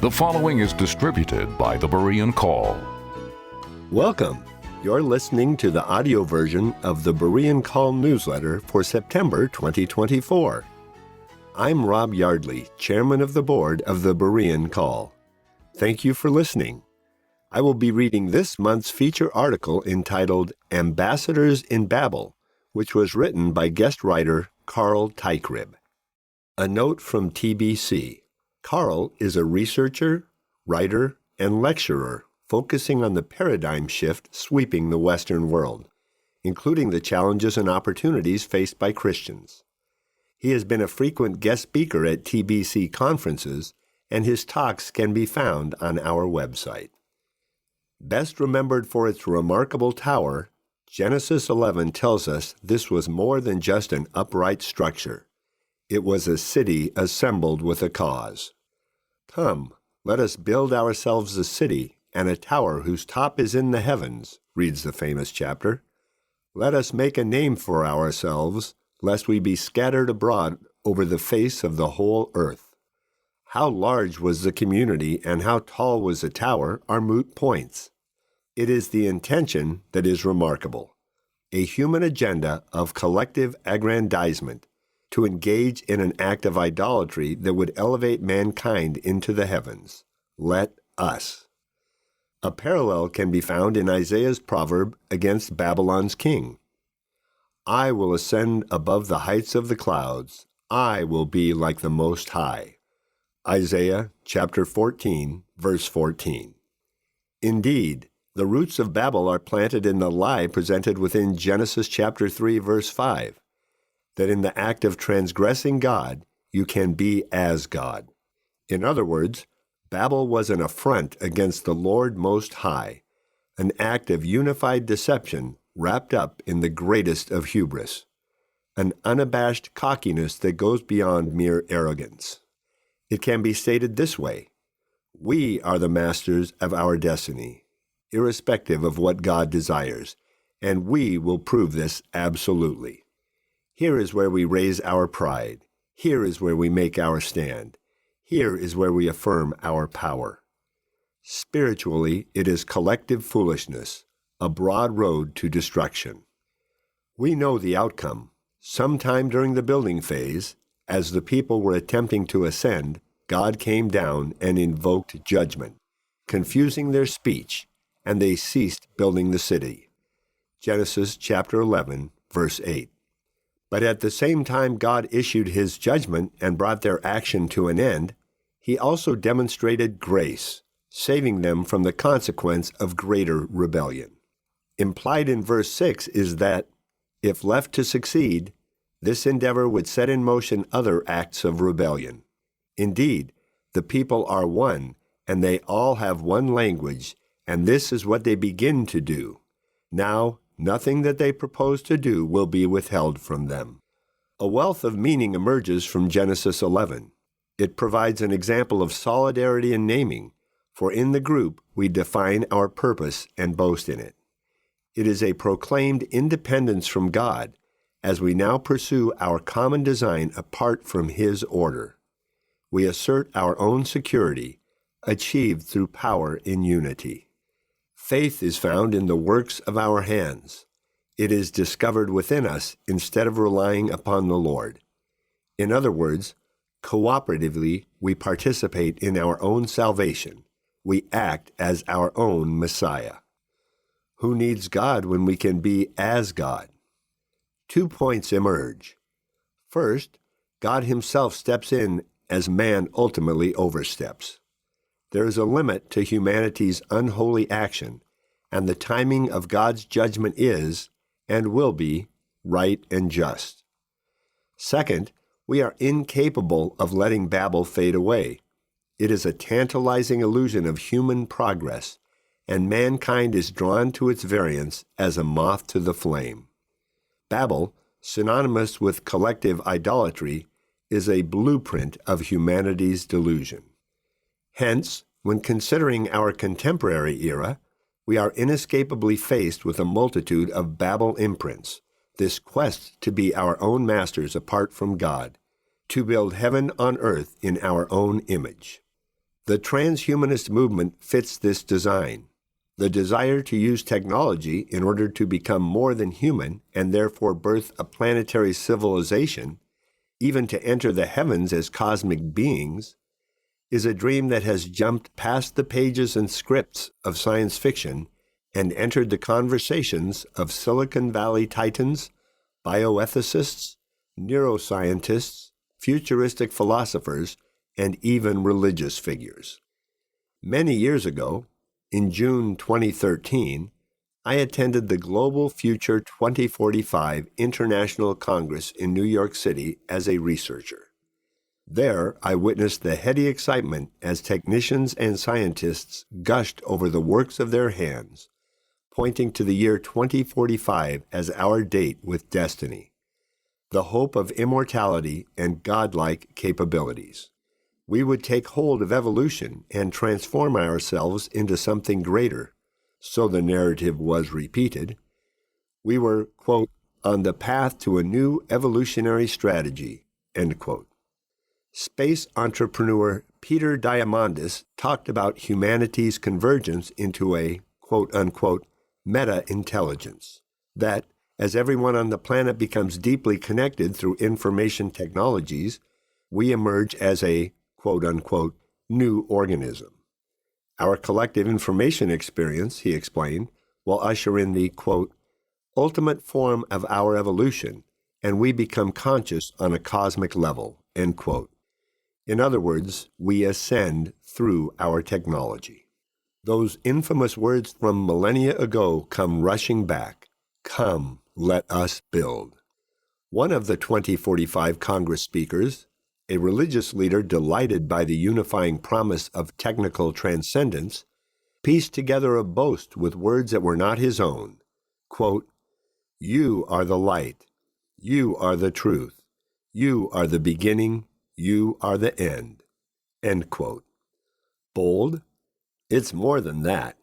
The following is distributed by the Berean Call. Welcome. You're listening to the audio version of the Berean Call newsletter for September 2024. I'm Rob Yardley, Chairman of the Board of the Berean Call. Thank you for listening. I will be reading this month's feature article entitled Ambassadors in Babel, which was written by guest writer Carl Teichrieb. A note from TBC. Carl is a researcher, writer, and lecturer focusing on the paradigm shift sweeping the Western world, including the challenges and opportunities faced by Christians. He has been a frequent guest speaker at TBC conferences, and his talks can be found on our website. Best remembered for its remarkable tower, Genesis 11 tells us this was more than just an upright structure. It was a city assembled with a cause. Come, let us build ourselves a city and a tower whose top is in the heavens, reads the famous chapter. Let us make a name for ourselves, lest we be scattered abroad over the face of the whole earth. How large was the community and how tall was the tower are moot points. It is the intention that is remarkable. A human agenda of collective aggrandizement to engage in an act of idolatry that would elevate mankind into the heavens. Let us. A parallel can be found in Isaiah's proverb against Babylon's king. I will ascend above the heights of the clouds. I will be like the Most High. Isaiah chapter 14, verse 14. Indeed, the roots of Babel are planted in the lie presented within Genesis chapter 3, verse 5. That in the act of transgressing God, you can be as God. In other words, Babel was an affront against the Lord Most High, an act of unified deception wrapped up in the greatest of hubris, an unabashed cockiness that goes beyond mere arrogance. It can be stated this way: we are the masters of our destiny, irrespective of what God desires, and we will prove this absolutely. Here is where we raise our pride. Here is where we make our stand. Here is where we affirm our power. Spiritually, it is collective foolishness, a broad road to destruction. We know the outcome. Sometime during the building phase, as the people were attempting to ascend, God came down and invoked judgment, confusing their speech, and they ceased building the city. Genesis chapter 11, verse 8. But at the same time God issued his judgment and brought their action to an end, he also demonstrated grace, saving them from the consequence of greater rebellion. Implied in verse 6 is that, if left to succeed, this endeavor would set in motion other acts of rebellion. Indeed, the people are one, and they all have one language, and this is what they begin to do. Now, nothing that they propose to do will be withheld from them. A wealth of meaning emerges from Genesis 11. It provides an example of solidarity in naming, for in the group we define our purpose and boast in it. It is a proclaimed independence from God as we now pursue our common design apart from His order. We assert our own security, achieved through power in unity. Faith is found in the works of our hands. It is discovered within us instead of relying upon the Lord. In other words, cooperatively, we participate in our own salvation. We act as our own Messiah. Who needs God when we can be as God? 2 points emerge. First, God himself steps in as man ultimately oversteps. There is a limit to humanity's unholy action, and the timing of God's judgment is, and will be, right and just. Second, we are incapable of letting Babel fade away. It is a tantalizing illusion of human progress, and mankind is drawn to its variance as a moth to the flame. Babel, synonymous with collective idolatry, is a blueprint of humanity's delusion. Hence, when considering our contemporary era, we are inescapably faced with a multitude of Babel imprints, this quest to be our own masters apart from God, to build heaven on earth in our own image. The transhumanist movement fits this design. The desire to use technology in order to become more than human and therefore birth a planetary civilization, even to enter the heavens as cosmic beings, is a dream that has jumped past the pages and scripts of science fiction and entered the conversations of Silicon Valley titans, bioethicists, neuroscientists, futuristic philosophers, and even religious figures. Many years ago, in June 2013, I attended the Global Future 2045 International Congress in New York City as a researcher. There, I witnessed the heady excitement as technicians and scientists gushed over the works of their hands, pointing to the year 2045 as our date with destiny, the hope of immortality and godlike capabilities. We would take hold of evolution and transform ourselves into something greater, so the narrative was repeated. We were, quote, on the path to a new evolutionary strategy, end quote. Space entrepreneur Peter Diamandis talked about humanity's convergence into a, quote-unquote, meta-intelligence, that, as everyone on the planet becomes deeply connected through information technologies, we emerge as a, quote-unquote, new organism. Our collective information experience, he explained, will usher in the, quote, ultimate form of our evolution, and we become conscious on a cosmic level, end quote. In other words, we ascend through our technology. Those infamous words from millennia ago come rushing back. Come, let us build. One of the 2045 Congress speakers, a religious leader delighted by the unifying promise of technical transcendence, pieced together a boast with words that were not his own. Quote, you are the light. You are the truth. You are the beginning. You are the end. End quote. Bold? It's more than that.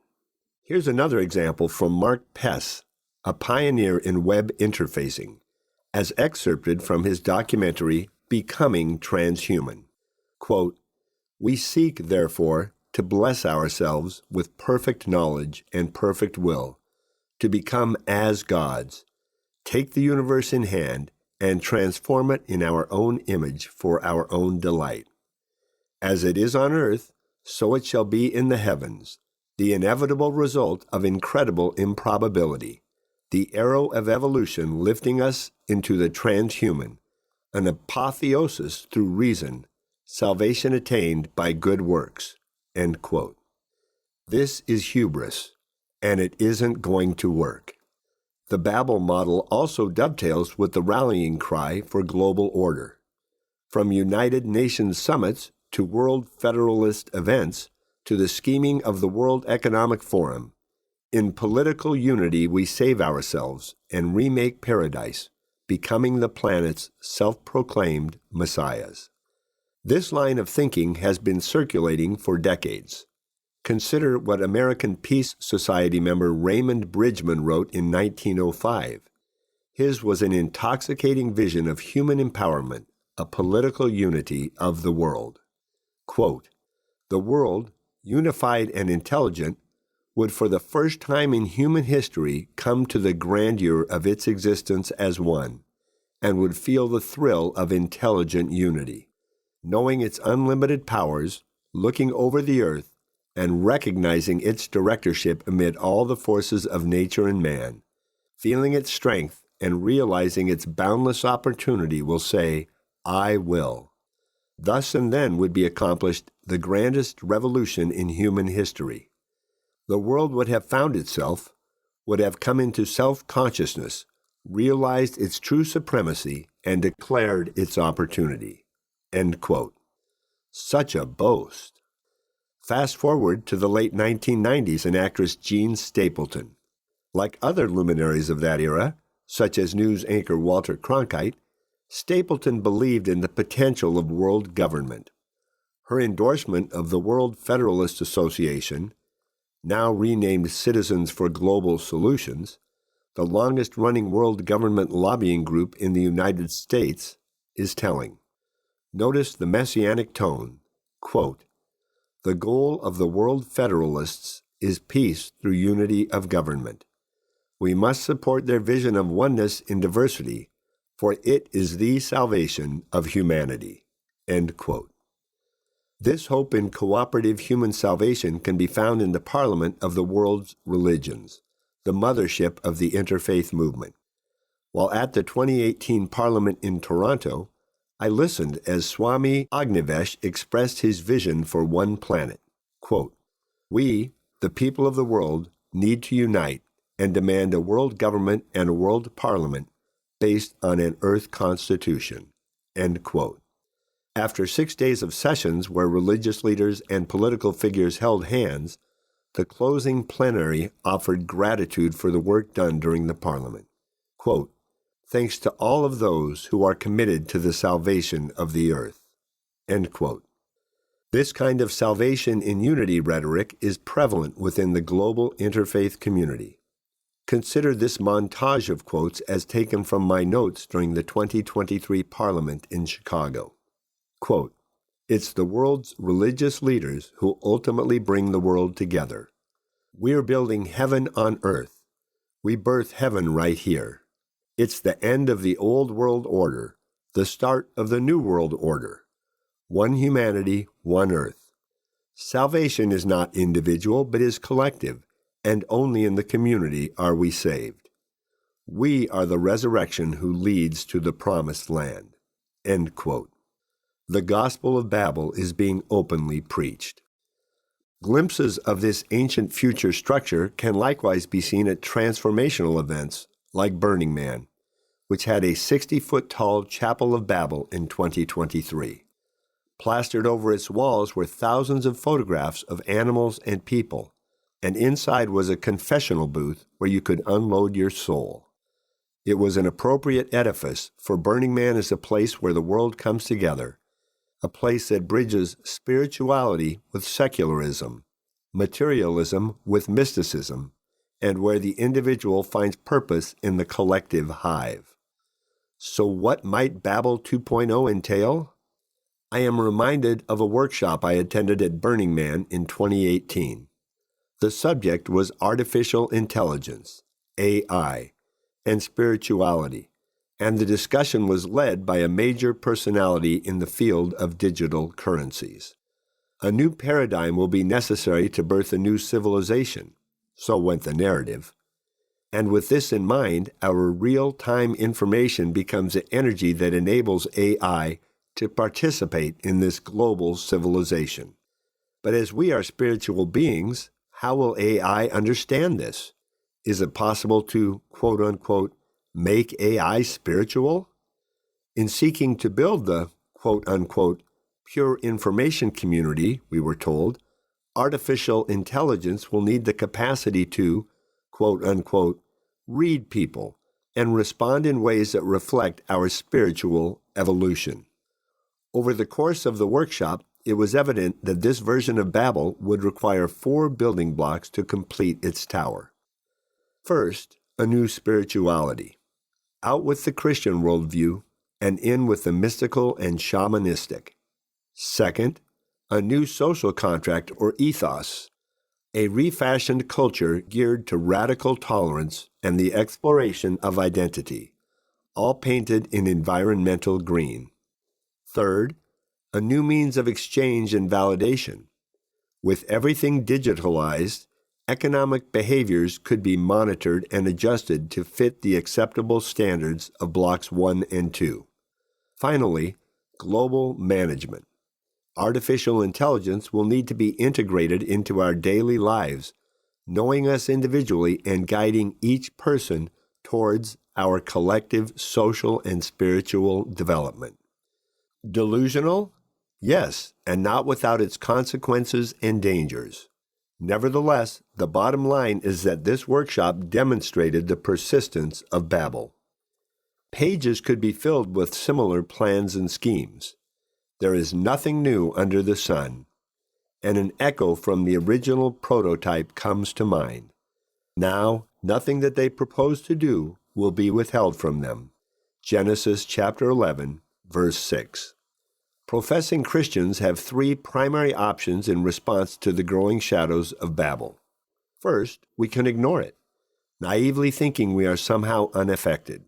Here's another example from Mark Pess, a pioneer in web interfacing, as excerpted from his documentary Becoming Transhuman. Quote, we seek, therefore, to bless ourselves with perfect knowledge and perfect will, to become as gods, take the universe in hand, and transform it in our own image for our own delight. As it is on earth, so it shall be in the heavens, the inevitable result of incredible improbability, the arrow of evolution lifting us into the transhuman, an apotheosis through reason, salvation attained by good works, end quote. This is hubris, and it isn't going to work. The Babel model also dovetails with the rallying cry for global order. From United Nations summits to World Federalist events to the scheming of the World Economic Forum, in political unity we save ourselves and remake paradise, becoming the planet's self-proclaimed messiahs. This line of thinking has been circulating for decades. Consider what American Peace Society member Raymond Bridgman wrote in 1905. His was an intoxicating vision of human empowerment, a political unity of the world. Quote, the world, unified and intelligent, would for the first time in human history come to the grandeur of its existence as one, and would feel the thrill of intelligent unity, knowing its unlimited powers, looking over the earth, and recognizing its directorship amid all the forces of nature and man, feeling its strength and realizing its boundless opportunity will say, I will. Thus and then would be accomplished the grandest revolution in human history. The world would have found itself, would have come into self-consciousness, realized its true supremacy, and declared its opportunity. End quote. Such a boast. Fast forward to the late 1990s and actress Jean Stapleton. Like other luminaries of that era, such as news anchor Walter Cronkite, Stapleton believed in the potential of world government. Her endorsement of the World Federalist Association, now renamed Citizens for Global Solutions, the longest-running world government lobbying group in the United States, is telling. Notice the messianic tone. Quote, The goal of the World Federalists is peace through unity of government. We must support their vision of oneness in diversity, for it is the salvation of humanity." End quote. This hope in cooperative human salvation can be found in the Parliament of the World's Religions, the mothership of the interfaith movement. While at the 2018 Parliament in Toronto, I listened as Swami Aggnavesht expressed his vision for one planet. Quote, "We, the people of the world, need to unite and demand a world government and a world parliament based on an earth constitution." End quote. After 6 days of sessions where religious leaders and political figures held hands, the closing plenary offered gratitude for the work done during the Parliament. Quote, "Thanks to all of those who are committed to the salvation of the earth." End quote. This kind of salvation in unity rhetoric is prevalent within the global interfaith community. Consider this montage of quotes as taken from my notes during the 2023 Parliament in Chicago. Quote, "It's the world's religious leaders who ultimately bring the world together. We're building heaven on earth. We birth heaven right here. It's the end of the old world order, the start of the new world order. One humanity, one earth. Salvation is not individual, but is collective, and only in the community are we saved. We are the resurrection who leads to the promised land." End quote. The Gospel of Babel is being openly preached. Glimpses of this ancient future structure can likewise be seen at transformational events like Burning Man, which had a 60-foot-tall Chapel of Babel in 2023. Plastered over its walls were thousands of photographs of animals and people, and inside was a confessional booth where you could unload your soul. It was an appropriate edifice, for Burning Man is a place where the world comes together, a place that bridges spirituality with secularism, materialism with mysticism, and where the individual finds purpose in the collective hive. So what might Babel 2.0 entail? I am reminded of a workshop I attended at Burning Man in 2018. The subject was artificial intelligence, AI, and spirituality, and the discussion was led by a major personality in the field of digital currencies. A new paradigm will be necessary to birth a new civilization, so went the narrative. And with this in mind, our real-time information becomes the energy that enables AI to participate in this global civilization. But as we are spiritual beings, how will AI understand this? Is it possible to, quote-unquote, make AI spiritual? In seeking to build the, quote-unquote, pure information community, we were told, artificial intelligence will need the capacity to, quote-unquote, read people and respond in ways that reflect our spiritual evolution. Over the course of the workshop, it was evident that this version of Babel would require 4 building blocks to complete its tower. First, a new spirituality. Out with the Christian worldview and in with the mystical and shamanistic. Second, a new social contract or ethos, a refashioned culture geared to radical tolerance and the exploration of identity, all painted in environmental green. Third, a new means of exchange and validation. With everything digitalized, economic behaviors could be monitored and adjusted to fit the acceptable standards of blocks 1 and 2. Finally, global management. Artificial intelligence will need to be integrated into our daily lives, knowing us individually and guiding each person towards our collective social and spiritual development. Delusional? Yes, and not without its consequences and dangers. Nevertheless, the bottom line is that this workshop demonstrated the persistence of Babel. Pages could be filled with similar plans and schemes. There is nothing new under the sun, and an echo from the original prototype comes to mind. Now, nothing that they propose to do will be withheld from them. Genesis chapter 11, verse 6. Professing Christians have three primary options in response to the growing shadows of Babel. First, we can ignore it, naively thinking we are somehow unaffected.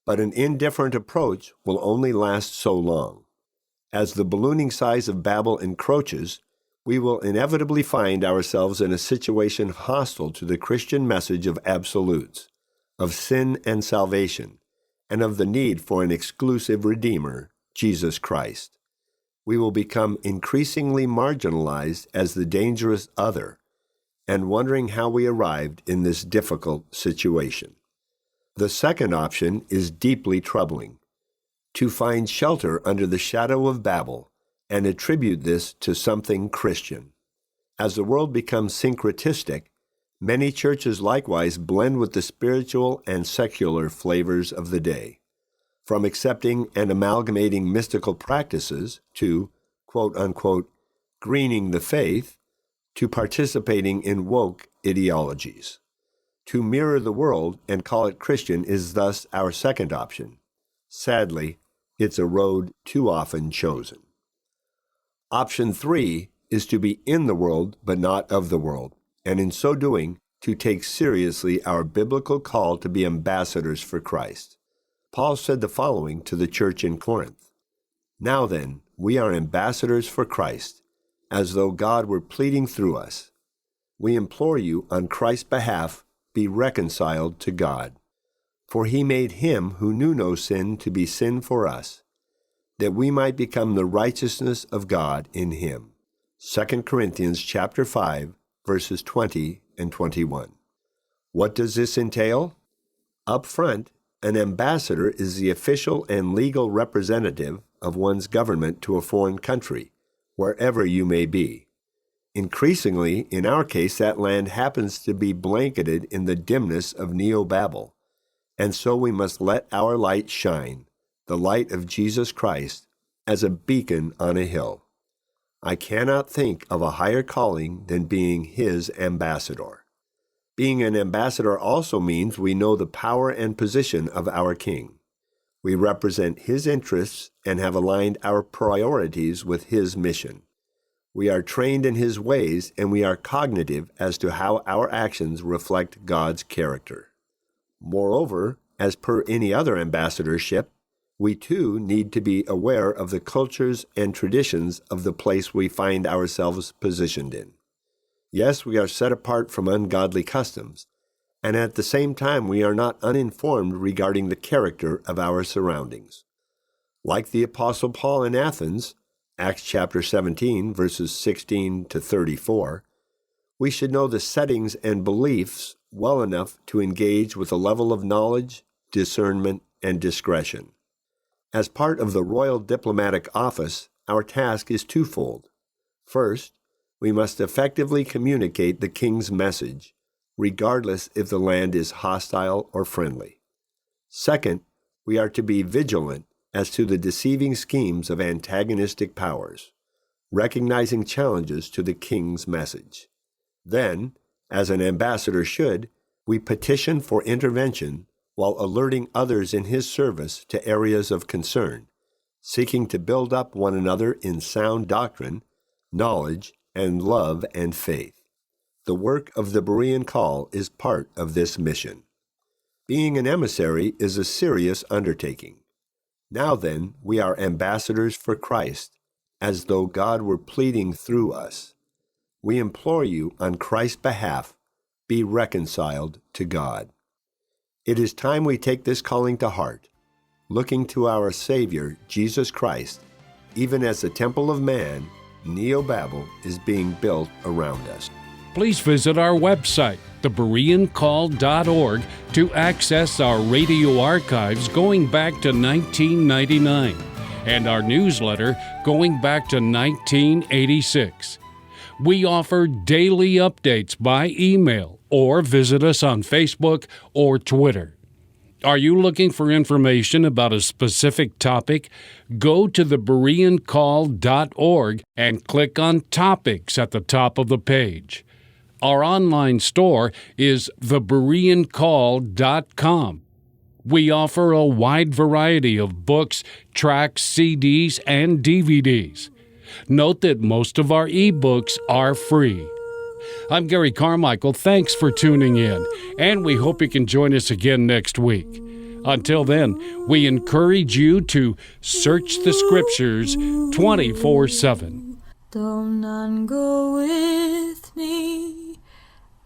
But an indifferent approach will only last so long. As the ballooning size of Babel encroaches, we will inevitably find ourselves in a situation hostile to the Christian message of absolutes, of sin and salvation, and of the need for an exclusive Redeemer, Jesus Christ. We will become increasingly marginalized as the dangerous other, and wondering how we arrived in this difficult situation. The second option is deeply troubling: to find shelter under the shadow of Babel and attribute this to something Christian. As the world becomes syncretistic, many churches likewise blend with the spiritual and secular flavors of the day. From accepting and amalgamating mystical practices to, quote-unquote, greening the faith, to participating in woke ideologies. To mirror the world and call it Christian is thus our second option. Sadly, it's a road too often chosen. Option 3 is to be in the world but not of the world, and in so doing, to take seriously our biblical call to be ambassadors for Christ. Paul said the following to the church in Corinth: "Now then, we are ambassadors for Christ, as though God were pleading through us. We implore you, on Christ's behalf, be reconciled to God. For he made him who knew no sin to be sin for us, that we might become the righteousness of God in him." 2 Corinthians chapter 5, verses 20 and 21. What does this entail? Up front, an ambassador is the official and legal representative of one's government to a foreign country, wherever you may be. Increasingly, in our case, that land happens to be blanketed in the dimness of Neo-Babel, and so we must let our light shine, the light of Jesus Christ, as a beacon on a hill. I cannot think of a higher calling than being his ambassador. Being an ambassador also means we know the power and position of our king. We represent his interests and have aligned our priorities with his mission. We are trained in his ways, and we are cognitive as to how our actions reflect God's character. Moreover, as per any other ambassadorship, we too need to be aware of the cultures and traditions of the place we find ourselves positioned in. Yes, we are set apart from ungodly customs, and at the same time we are not uninformed regarding the character of our surroundings. Like the Apostle Paul in Athens, Acts chapter 17, verses 16 to 34, we should know the settings and beliefs well enough to engage with a level of knowledge, discernment, and discretion. As part of the Royal Diplomatic Office, our task is twofold. First, we must effectively communicate the king's message, regardless if the land is hostile or friendly. Second, we are to be vigilant as to the deceiving schemes of antagonistic powers, recognizing challenges to the king's message. Then, as an ambassador should, we petition for intervention while alerting others in his service to areas of concern, seeking to build up one another in sound doctrine, knowledge, and love and faith. The work of the Berean call is part of this mission. Being an emissary is a serious undertaking. Now then, we are ambassadors for Christ, as though God were pleading through us. We implore you, on Christ's behalf, be reconciled to God. It is time we take this calling to heart, looking to our Savior, Jesus Christ, even as the temple of man, Neo-Babel, is being built around us. Please visit our website, thebereancall.org, to access our radio archives going back to 1999 and our newsletter going back to 1986. We offer daily updates by email or visit us on Facebook or Twitter. Are you looking for information about a specific topic? Go to thebereancall.org and click on Topics at the top of the page. Our online store is thebereancall.com. We offer a wide variety of books, tracts, CDs, and DVDs. Note that most of our ebooks are free. I'm Gary Carmichael. Thanks for tuning in, and we hope you can join us again next week. Until then, we encourage you to search the Scriptures 24/7. Though none go with me,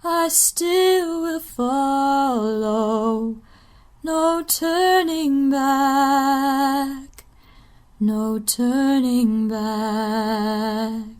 I still will follow. No turning back, no turning back.